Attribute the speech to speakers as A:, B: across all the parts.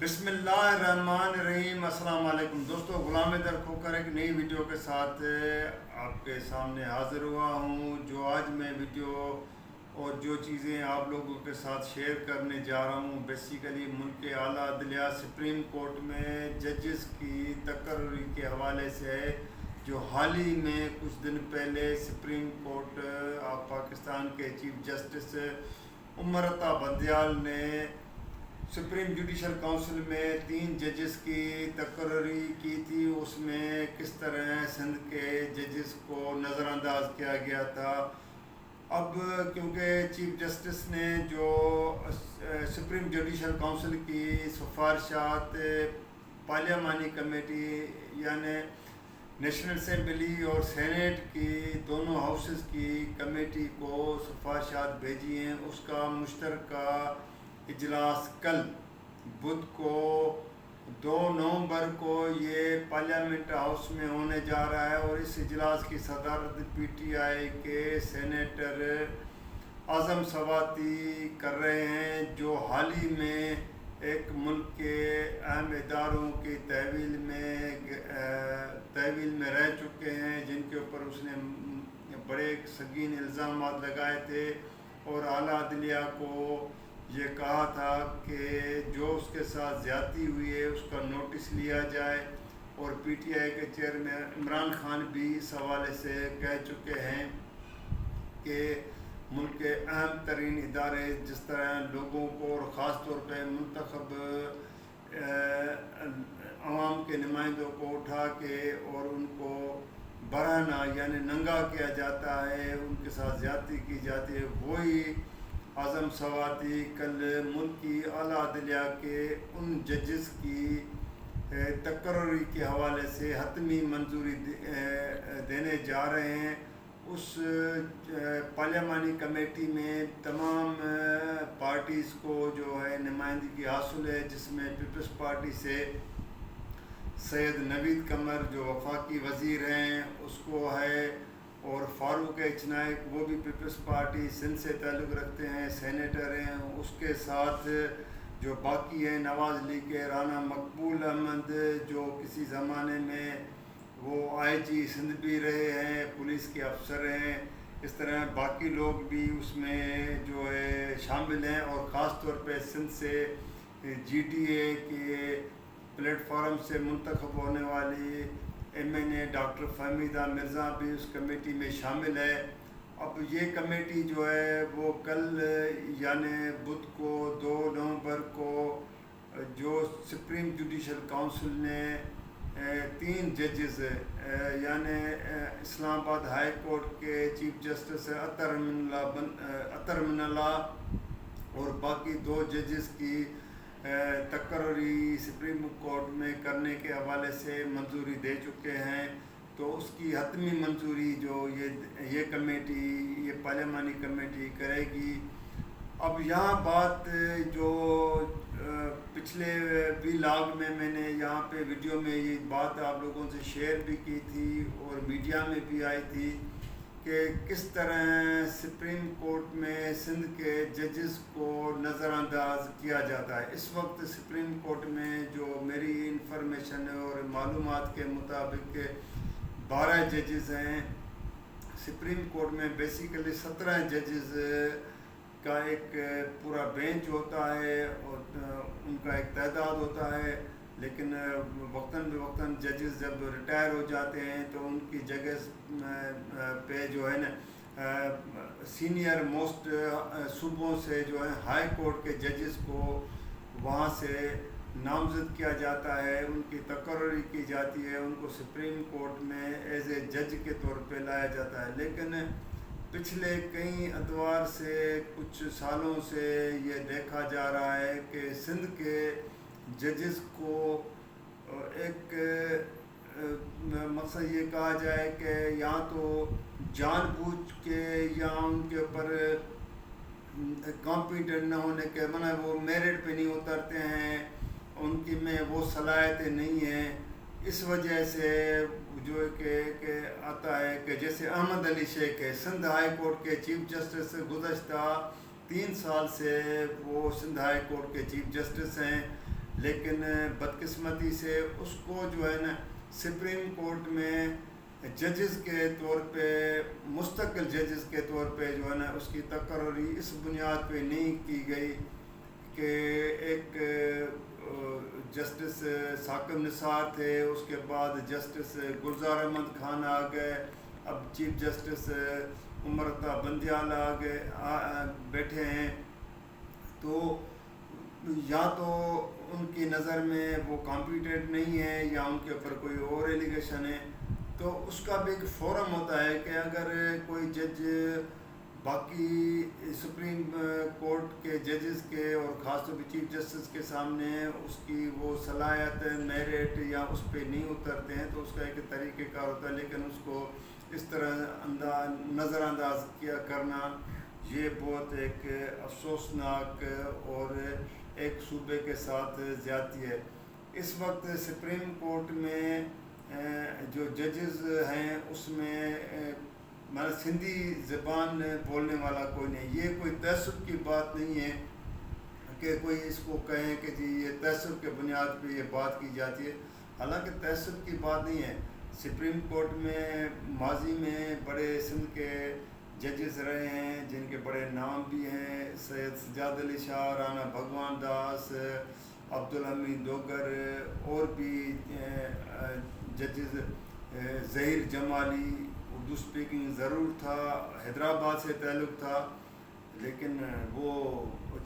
A: بسم اللہ الرحمن الرحیم۔ السلام علیکم دوستو، غلام در کھوکر ایک نئی ویڈیو کے ساتھ آپ کے سامنے حاضر ہوا ہوں۔ جو آج میں ویڈیو اور جو چیزیں آپ لوگوں کے ساتھ شیئر کرنے جا رہا ہوں، بیسیکلی ملک کے اعلیٰ عدلیہ سپریم کورٹ میں ججز کی تقرری کے حوالے سے ہے، جو حال ہی میں کچھ دن پہلے سپریم کورٹ آف پاکستان کے چیف جسٹس عمر عطا بندیال نے سپریم جوڈیشل کونسل میں 3 ججز کی تقرری کی تھی۔ اس میں کس طرح سندھ کے ججز کو نظر انداز کیا گیا تھا۔ اب کیونکہ چیف جسٹس نے جو سپریم جوڈیشل کونسل کی سفارشات پارلیمانی کمیٹی یعنی نیشنل اسمبلی اور سینیٹ کی دونوں ہاؤسز کی کمیٹی کو سفارشات بھیجی ہیں، اس کا مشترکہ اجلاس کل بدھ کو 2 نومبر کو یہ پارلیمنٹ ہاؤس میں ہونے جا رہا ہے، اور اس اجلاس کی صدارت پی ٹی آئی کے سینیٹر اعظم سواتی کر رہے ہیں، جو حال ہی میں ایک ملک کے اہم اداروں کی تحویل میں رہ چکے ہیں، جن کے اوپر اس نے بڑے سنگین الزامات لگائے تھے، اور اعلیٰ عدلیہ کو یہ کہا تھا کہ جو اس کے ساتھ زیادتی ہوئی ہے اس کا نوٹس لیا جائے۔ اور پی ٹی آئی کے چیئرمین عمران خان بھی اس حوالے سے کہہ چکے ہیں کہ ملک کے اہم ترین ادارے جس طرح لوگوں کو اور خاص طور پہ منتخب عوام کے نمائندوں کو اٹھا کے اور ان کو برہنہ یعنی ننگا کیا جاتا ہے، ان کے ساتھ زیادتی کی جاتی ہے، وہی اعظم سواتی کل ملک کی اعلیٰ عدلیہ کے ان ججز کی تقرری کے حوالے سے حتمی منظوری دینے جا رہے ہیں۔ اس پارلیمانی کمیٹی میں تمام پارٹیز کو جو ہے نمائندگی حاصل ہے، جس میں پیپلز پارٹی سے سید نوید قمر جو وفاقی وزیر ہیں اس کو ہے، اور فاروق اچنائک وہ بھی پیپلز پارٹی سندھ سے تعلق رکھتے ہیں، سینیٹر ہیں۔ اس کے ساتھ جو باقی ہیں نواز لیگ کے رانا مقبول احمد جو کسی زمانے میں وہ آئی جی سندھ بھی رہے ہیں، پولیس کے افسر ہیں، اس طرح باقی لوگ بھی اس میں جو ہے شامل ہیں، اور خاص طور پہ سندھ سے جی ٹی اے کے پلیٹ فارم سے منتخب ہونے والی ایم این اے ڈاکٹر فہمیدہ مرزا بھی اس کمیٹی میں شامل ہے۔ اب یہ کمیٹی جو ہے وہ کل یعنی بدھ کو 2 نومبر کو جو سپریم جوڈیشل کونسل نے 3 ججز یعنی اسلام آباد ہائی کورٹ کے چیف جسٹس اطہر من اللہ اور باقی 2 ججز کی تقرری سپریم کورٹ میں کرنے کے حوالے سے منظوری دے چکے ہیں، تو اس کی حتمی منظوری جو یہ کمیٹی یہ پارلیمانی کمیٹی کرے گی۔ اب یہاں بات جو پچھلے ولاگ میں نے یہاں پہ ویڈیو میں یہ بات آپ لوگوں سے شیئر بھی کی تھی اور میڈیا میں بھی آئی تھی کہ کس طرح سپریم کورٹ میں سندھ کے ججز کو نظر انداز کیا جاتا ہے۔ اس وقت سپریم کورٹ میں جو میری انفارمیشن اور معلومات کے مطابق 12 ججز ہیں۔ سپریم کورٹ میں بیسیکلی 17 ججز کا ایک پورا بینچ ہوتا ہے اور ان کا ایک تعداد ہوتا ہے، لیکن وقتاً بوقتاً ججز جب ریٹائر ہو جاتے ہیں تو ان کی جگہ پہ جو ہے نا سینئر موسٹ صوبوں سے جو ہے ہائی کورٹ کے ججز کو وہاں سے نامزد کیا جاتا ہے، ان کی تقرری کی جاتی ہے، ان کو سپریم کورٹ میں ایز اے جج کے طور پہ لایا جاتا ہے۔ لیکن پچھلے کئی ادوار سے کچھ سالوں سے یہ دیکھا جا رہا ہے کہ سندھ کے ججز کو ایک مقصد یہ کہا جائے کہ یا تو جان بوجھ کے یا ان کے اوپر کمپیٹنٹ نہ ہونے کے معنی وہ میرٹ پہ نہیں اترتے ہیں، ان کی میں وہ صلاحیتیں نہیں ہیں، اس وجہ سے جو کہ آتا ہے کہ جیسے احمد علی شیخ ہے سندھ ہائی کورٹ کے چیف جسٹس، گزشتہ 3 سال سے وہ سندھ ہائی کورٹ کے چیف جسٹس ہیں۔ لیکن بدقسمتی سے اس کو جو ہے نا سپریم کورٹ میں ججز کے طور پہ، مستقل ججز کے طور پہ جو ہے نا اس کی تقرری اس بنیاد پہ نہیں کی گئی کہ ایک جسٹس ثاقب نثار تھے، اس کے بعد جسٹس گلزار احمد خان آ گئے، اب چیف جسٹس عمر عطا بندیال بیٹھے ہیں. تو یا تو ان کی نظر میں وہ کمپیٹنٹ نہیں ہے یا ان کے اوپر کوئی اور ایلیگیشن ہے. تو اس کا بھی ایک فورم ہوتا ہے کہ اگر کوئی جج باقی سپریم کورٹ کے ججز کے اور خاص طور پہ چیف جسٹس کے سامنے اس کی وہ صلاحیت میرٹ یا اس پہ نہیں اترتے ہیں تو اس کا ایک طریقہ کار ہوتا ہے. لیکن اس کو اس طرح نظر انداز کیا کرنا یہ بہت ایک افسوسناک اور ایک صوبے کے ساتھ زیادتی ہے. اس وقت سپریم کورٹ میں جو ججز ہیں اس میں سندھی زبان بولنے والا کوئی نہیں. یہ کوئی تعصب کی بات نہیں ہے کہ کوئی اس کو کہیں کہ جی یہ تعصب کے بنیاد پہ یہ بات کی جاتی ہے، حالانکہ تعصب کی بات نہیں ہے. سپریم کورٹ میں ماضی میں بڑے سندھ کے ججز رہے ہیں جن کے بڑے نام بھی ہیں، سید سجاد علی شاہ، رانا بھگوان داس، عبدالحمید دوگر، اور بھی ججز، ظہیر جمالی اردو اسپیکنگ ضرور تھا، حیدرآباد سے تعلق تھا، لیکن وہ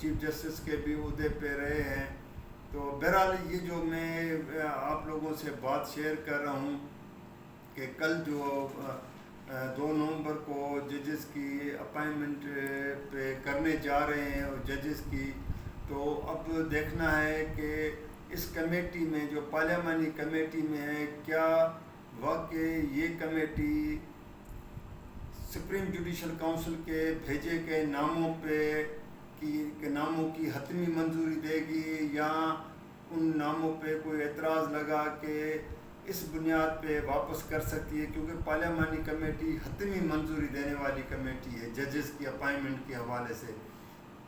A: چیف جسٹس کے بھی عہدے پہ رہے ہیں. تو بہرحال یہ جو میں آپ لوگوں سے بات شیئر کر رہا ہوں کہ کل جو 2 نومبر کو ججز کی اپائنمنٹ پہ کرنے جا رہے ہیں اور ججز کی، تو اب دیکھنا ہے کہ اس کمیٹی میں جو پارلیمانی کمیٹی میں ہے کیا واقعی یہ کمیٹی سپریم جوڈیشل کونسل کے بھیجے گئے ناموں کی حتمی منظوری دے گی یا ان ناموں پہ کوئی اعتراض لگا کے اس بنیاد پہ واپس کر سکتی ہے، کیونکہ پارلیمانی کمیٹی حتمی منظوری دینے والی کمیٹی ہے ججز کی اپائنمنٹ کے حوالے سے.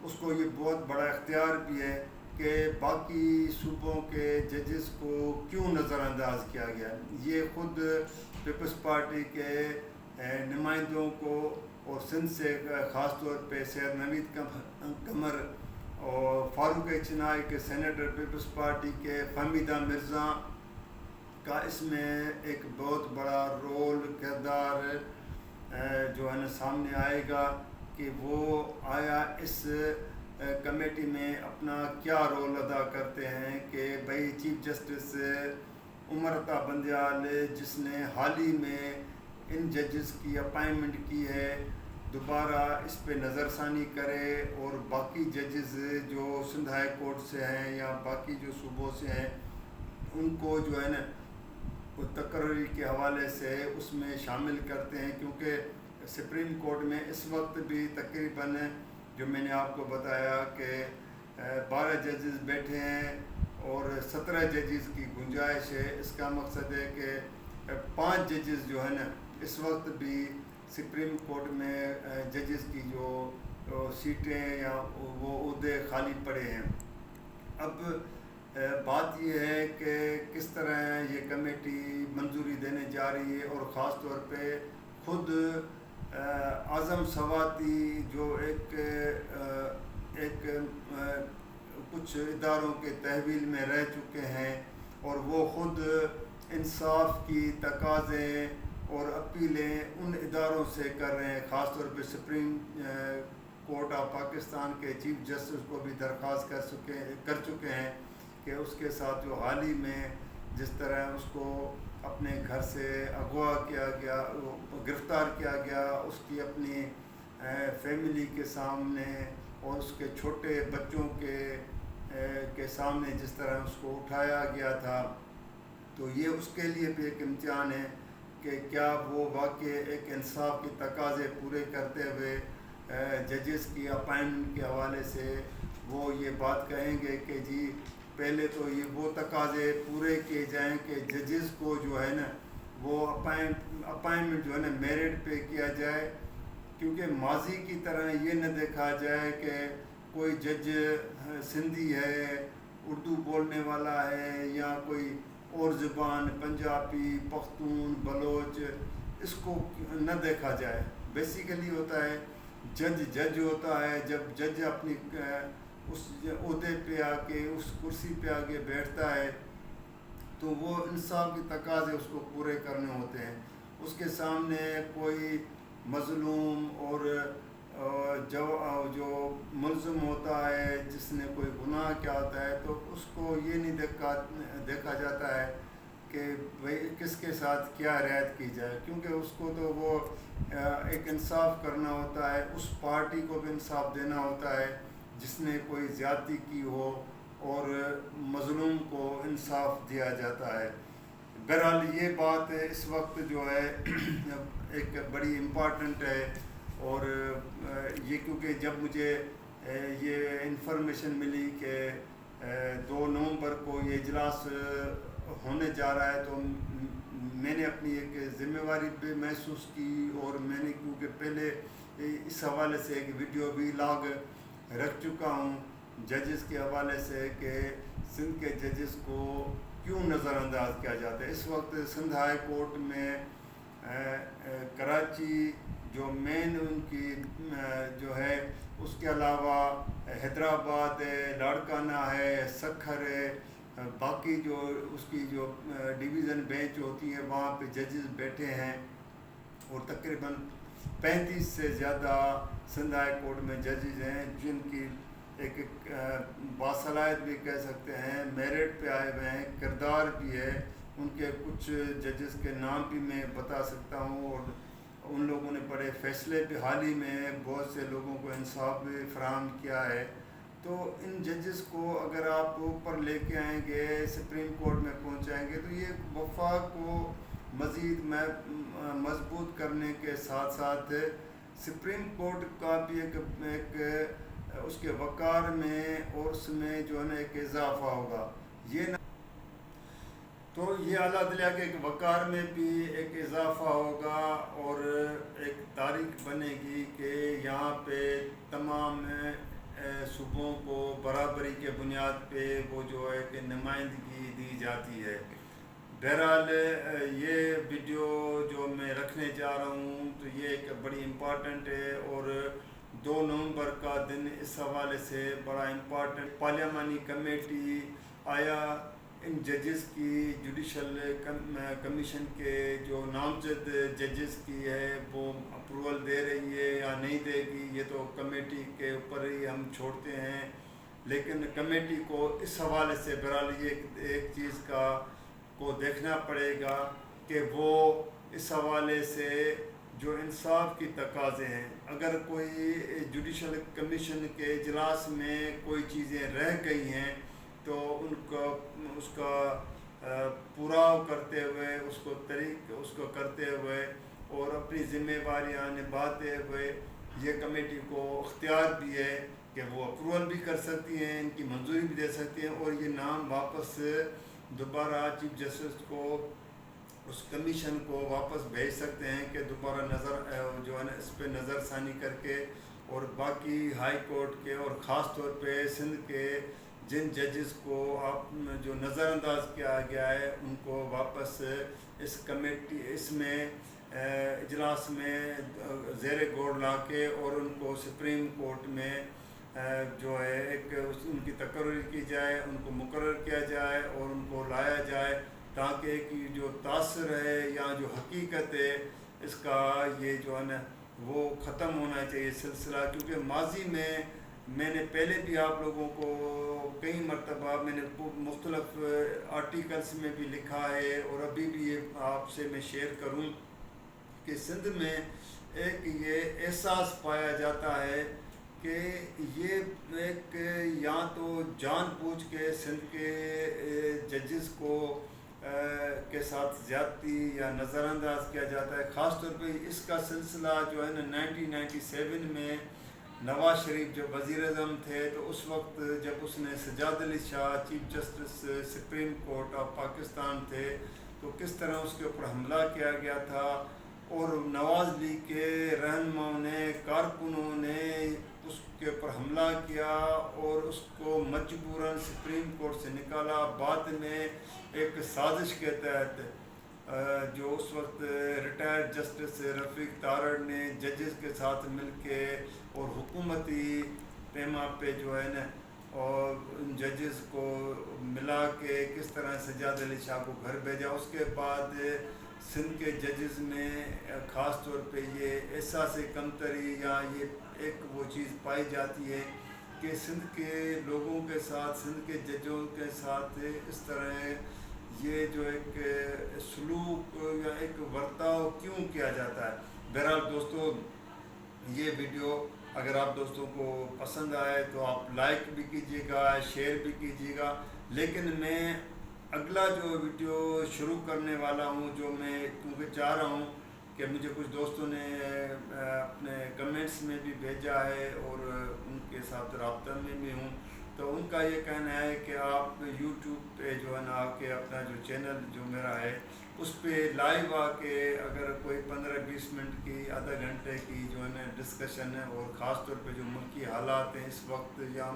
A: اس کو یہ بہت بڑا اختیار بھی ہے کہ باقی صوبوں کے ججز کو کیوں نظر انداز کیا گیا. یہ خود پیپلز پارٹی کے نمائندوں کو اور سندھ سے خاص طور پہ سید نوید قمر اور فاروق چنائی کے سینیٹر پیپلز پارٹی کے فہمیدہ مرزا کا اس میں ایک بہت بڑا رول کردار جو ہے نا سامنے آئے گا کہ وہ آیا اس کمیٹی میں اپنا کیا رول ادا کرتے ہیں. کہ بھائی چیف جسٹس عمر عطا بندیال جس نے حال ہی میں ان ججز کی اپائنمنٹ کی ہے دوبارہ اس پہ نظر ثانی کرے اور باقی ججز جو سندھ ہائی کورٹ سے ہیں یا باقی جو صوبوں سے ہیں ان کو جو ہے نا تقرری کے حوالے سے اس میں شامل کرتے ہیں. کیونکہ سپریم کورٹ میں اس وقت بھی تقریباً جو میں نے آپ کو بتایا کہ 12 ججز بیٹھے ہیں اور 17 ججز کی گنجائش ہے. اس کا مقصد ہے کہ 5 ججز جو ہے نا اس وقت بھی سپریم کورٹ میں ججز کی جو سیٹیں یا وہ عہدے خالی پڑے ہیں. اب بات یہ ہے کہ کس طرح یہ کمیٹی منظوری دینے جا رہی ہے اور خاص طور پہ خود اعظم سواتی جو ایک کچھ اداروں کے تحویل میں رہ چکے ہیں اور وہ خود انصاف کی تقاضے اور اپیلیں ان اداروں سے کر رہے ہیں. خاص طور پہ سپریم کورٹ آف پاکستان کے چیف جسٹس کو بھی درخواست کر چکے ہیں کہ اس کے ساتھ جو حال ہی میں جس طرح اس کو اپنے گھر سے اغوا کیا گیا، گرفتار کیا گیا، اس کی اپنی فیملی کے سامنے اور اس کے چھوٹے بچوں کے سامنے جس طرح اس کو اٹھایا گیا تھا، تو یہ اس کے لیے بھی ایک امتحان ہے کہ کیا وہ واقع ایک انصاف کے تقاضے پورے کرتے ہوئے ججز کی اپائنمنٹ کے حوالے سے وہ یہ بات کہیں گے کہ جی پہلے تو یہ وہ تقاضے پورے کیے جائیں کہ ججز کو جو ہے نا وہ اپائنمنٹ جو ہے نا میرٹ پہ کیا جائے. کیونکہ ماضی کی طرح یہ نہ دیکھا جائے کہ کوئی جج سندھی ہے اردو بولنے والا ہے یا کوئی اور زبان پنجابی پختون بلوچ، اس کو نہ دیکھا جائے. بیسیکلی ہوتا ہے جج ہوتا ہے. جب جج اپنی اس عہدے پہ آ کے اس کرسی پہ آ کے بیٹھتا ہے تو وہ انصاف کے تقاضے اس کو پورے کرنے ہوتے ہیں. اس کے سامنے کوئی مظلوم اور جو ملزم ہوتا ہے جس نے کوئی گناہ کیا ہوتا ہے تو اس کو یہ نہیں دیکھا جاتا ہے کہ بھئی کس کے ساتھ کیا رعایت کی جائے، کیونکہ اس کو تو وہ ایک انصاف کرنا ہوتا ہے. اس پارٹی کو بھی انصاف دینا ہوتا ہے جس نے کوئی زیادتی کی ہو اور مظلوم کو انصاف دیا جاتا ہے. بہرحال یہ بات اس وقت جو ہے ایک بڑی امپارٹنٹ ہے. اور یہ کیونکہ جب مجھے یہ انفارمیشن ملی کہ 2 نومبر کو یہ اجلاس ہونے جا رہا ہے تو میں نے اپنی ایک ذمہ داری بھی محسوس کی. اور میں نے کیونکہ پہلے اس حوالے سے ایک ویڈیو بھی لاگ رکھ چکا ہوں ججز کے حوالے سے کہ سندھ کے ججز کو کیوں نظر انداز کیا جاتا ہے. اس وقت سندھ ہائی کورٹ میں کراچی جو مین ان کی جو ہے، اس کے علاوہ حیدرآباد ہے، لاڑکانہ ہے، سکھر ہے، باقی جو اس کی جو ڈویژن بینچ ہوتی ہے وہاں پہ ججز بیٹھے ہیں. اور تقریباً 35 سے زیادہ سندھ ہائی کورٹ میں ججز ہیں جن کی ایک باصلاحیت بھی کہہ سکتے ہیں، میرٹ پہ آئے ہوئے ہیں، کردار بھی ہے. ان کے کچھ ججز کے نام بھی میں بتا سکتا ہوں. اور ان لوگوں نے بڑے فیصلے بھی حال ہی میں بہت سے لوگوں کو انصاف بھی فراہم کیا ہے. تو ان ججز کو اگر آپ اوپر لے کے آئیں گے، سپریم کورٹ میں پہنچائیں گے تو یہ وفاق کو مزید مضبوط کرنے کے ساتھ ساتھ سپریم کورٹ کا بھی ایک اس کے وقار میں اور اس میں جو ہے نا ایک اضافہ ہوگا. یہ نہ تو یہ اعلیٰ عدلیہ کے ایک وقار میں بھی ایک اضافہ ہوگا اور ایک تاریخ بنے گی کہ یہاں پہ تمام صوبوں کو برابری کے بنیاد پہ وہ جو ہے کہ نمائندگی دی جاتی ہے. بہرحال یہ ویڈیو جو میں رکھنے جا رہا ہوں تو یہ ایک بڑی امپارٹنٹ ہے. اور 2 نومبر کا دن اس حوالے سے بڑا امپارٹنٹ. پارلیمانی کمیٹی آیا ان ججز کی جوڈیشل کمیشن کے جو نامزد ججز کی ہے وہ اپروول دے رہی ہے یا نہیں دے گی، یہ تو کمیٹی کے اوپر ہی ہم چھوڑتے ہیں. لیکن کمیٹی کو اس حوالے سے بہرحال یہ ایک چیز کو دیکھنا پڑے گا کہ وہ اس حوالے سے جو انصاف کی تقاضے ہیں، اگر کوئی جوڈیشل کمیشن کے اجلاس میں کوئی چیزیں رہ گئی ہیں تو اس کا پورا کرتے ہوئے اس کو کرتے ہوئے اور اپنی ذمہ داریاں نبھاتے ہوئے یہ کمیٹی کو اختیار بھی ہے کہ وہ اپروول بھی کر سکتی ہیں، ان کی منظوری بھی دے سکتی ہیں اور یہ نام واپس دوبارہ چیف جسٹس کو اس کمیشن کو واپس بھیج سکتے ہیں کہ دوبارہ جو ہے نا اس پہ نظر ثانی کر کے اور باقی ہائی کورٹ کے اور خاص طور پہ سندھ کے جن ججز کو آپ جو نظر انداز کیا گیا ہے ان کو واپس اس کمیٹی اس میں اجلاس میں زیر غور لا کے اور ان کو سپریم کورٹ میں جو ہے ایک ان کی تقرری کی جائے، ان کو مقرر کیا جائے اور ان کو لایا جائے تاکہ کہ جو تاثر ہے یا جو حقیقت ہے اس کا یہ جو ہے نا وہ ختم ہونا چاہیے سلسلہ. کیونکہ ماضی میں نے پہلے بھی آپ لوگوں کو کئی مرتبہ میں نے مختلف آرٹیکلس میں بھی لکھا ہے اور ابھی بھی یہ آپ سے میں شیئر کروں کہ سندھ میں ایک یہ احساس پایا جاتا ہے کہ یہ ایک یا تو جان بوجھ کے سندھ کے ججز کو کے ساتھ زیادتی یا نظر انداز کیا جاتا ہے. خاص طور پہ اس کا سلسلہ جو ہے نا 1997 میں نواز شریف جب وزیر اعظم تھے تو اس وقت جب اس نے Sajjad Ali Shah chief justice supreme court of Pakistan تھے تو کس طرح اس کے اوپر حملہ کیا گیا تھا اور نواز لیگ کے رہنماؤں نے، کارکنوں نے اس کے اوپر حملہ کیا اور اس کو مجبوراً سپریم کورٹ سے نکالا. بعد میں ایک سازش کے تحت جو اس وقت ریٹائرڈ جسٹس رفیق تارڑ نے ججز کے ساتھ مل کے اور حکومتی پیما پہ جو ہے نا اور ان ججز کو ملا کے کس طرح سجاد علی شاہ کو گھر بھیجا. اس کے بعد سندھ کے ججز میں خاص طور پہ یہ احساس کمتری یا یہ ایک وہ چیز پائی جاتی ہے کہ سندھ کے لوگوں کے ساتھ، سندھ کے ججوں کے ساتھ اس طرح یہ جو ایک سلوک یا ایک ورتاؤ کیوں کیا جاتا ہے. بہرحال دوستو، یہ ویڈیو اگر آپ دوستوں کو پسند آئے تو آپ لائک بھی کیجیے گا، شیئر بھی کیجیے گا. لیکن میں اگلا جو ویڈیو شروع کرنے والا ہوں، جو میں کیونکہ چاہ رہا ہوں کہ مجھے کچھ دوستوں نے اپنے کمنٹس میں بھی بھیجا ہے اور ان کے ساتھ رابطہ میں بھی ہوں، تو ان کا یہ کہنا ہے کہ آپ یوٹیوب پہ جو ہے نا آ کے اپنا جو چینل جو میرا ہے اس پہ لائیو آ کے اگر کوئی 15-20 منٹ کی، آدھا گھنٹے کی جو ہے نا ڈسکشن ہے، اور خاص طور پہ جو ملکی حالات ہیں اس وقت یا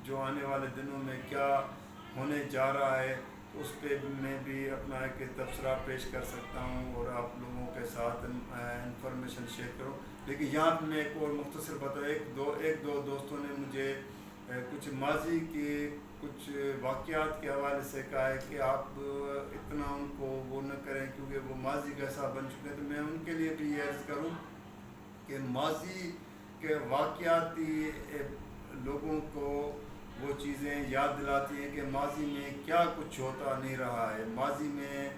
A: جو آنے والے دنوں میں کیا ہونے جا رہا ہے، اس پہ میں بھی اپنا ایک تبصرہ پیش کر سکتا ہوں اور آپ لوگوں کے ساتھ انفارمیشن شیئر کروں. لیکن یہاں پہ میں ایک اور مختصر بتا، ایک دو دوستوں نے مجھے کچھ ماضی کے کچھ واقعات کے حوالے سے کہا ہے کہ آپ اتنا ان کو وہ نہ کریں کیونکہ وہ ماضی کا حصہ بن چکے ہیں. تو میں ان کے لیے بھی یہ عرض کروں کہ ماضی کے واقعاتی لوگوں کو وہ چیزیں یاد دلاتی ہیں کہ ماضی میں کیا کچھ ہوتا نہیں رہا ہے، ماضی میں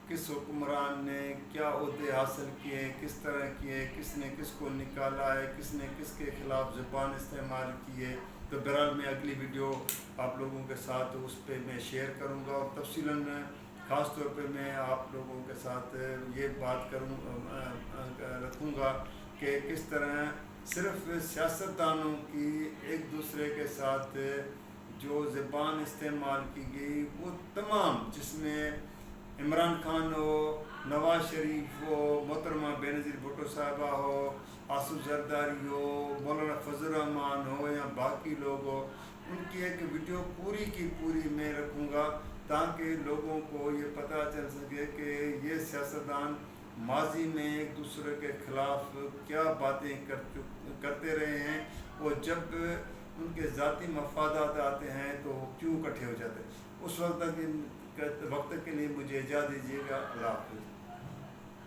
A: کس حکمران نے کیا عہدے حاصل کیے، کس طرح کیے، کس نے کس کو نکالا ہے، کس نے کس کے خلاف زبان استعمال کی ہے. تو بہرحال میں اگلی ویڈیو آپ لوگوں کے ساتھ اس پہ میں شیئر کروں گا اور تفصیلاً خاص طور پہ میں آپ لوگوں کے ساتھ یہ بات رکھوں گا کہ کس طرح صرف سیاستدانوں کی ایک دوسرے کے ساتھ جو زبان استعمال کی گئی وہ تمام، جس میں عمران خان ہو، نواز شریف ہو، محترمہ بینظیر بھٹو صاحبہ ہو، آصف زرداری ہو، مولانا فضل الرحمان ہو یا باقی لوگ ہو، ان کی ایک ویڈیو پوری کی پوری میں رکھوں گا تاکہ لوگوں کو یہ پتہ چل سکے کہ یہ سیاستدان ماضی میں ایک دوسرے کے خلاف کیا باتیں کرتے رہے ہیں اور جب ان کے ذاتی مفادات آتے ہیں تو وہ کیوں اکٹھے ہو جاتے ہیں. اس وقت کے لیے مجھے اجازت دیجیے گا. اللہ حافظ.